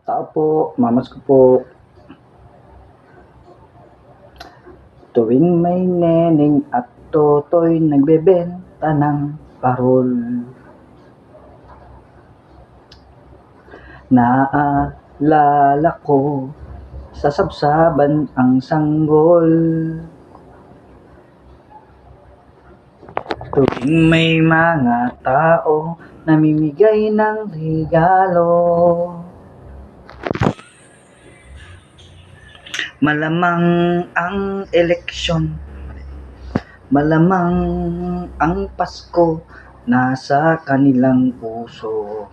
Tao po, mamas ko po. Tuwing may neneng at totoy nagbebenta ng parol. Naaalala ko, sasabsaban ang sanggol. Tuwing may mga tao namimigay ng regalo. Malamang ang eleksyon, malamang ang Pasko nasa kanilang puso.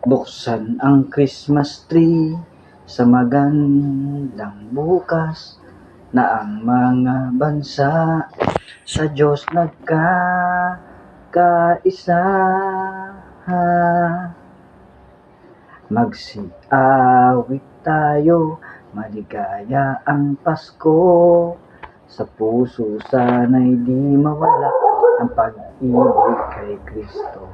Buksan ang Christmas tree sa magandang bukas na ang mga bansa sa Diyos nagkakaisa. Magsiawit tayo, maligaya ang Pasko. Sa puso sana'y di mawala ang pag-ibig kay Kristo.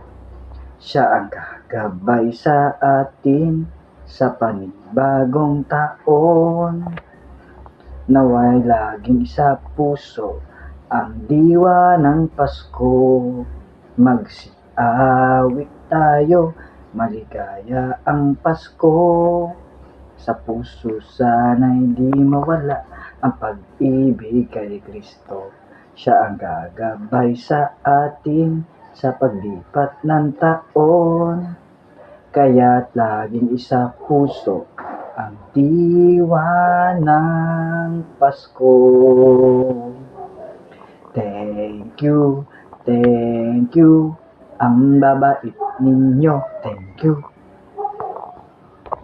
Siya ang gagabay sa atin sa panibagong taon. Naway laging sa puso ang diwa ng Pasko. Magsiawit tayo, maligaya ang Pasko. Sa puso sana'y di mawala ang pag-ibig kay Kristo. Siya ang gagabay sa atin sa paglipat ng taon. Kaya't laging isa puso ang diwa ng Pasko. Thank you, ang babait ninyo. Thank you.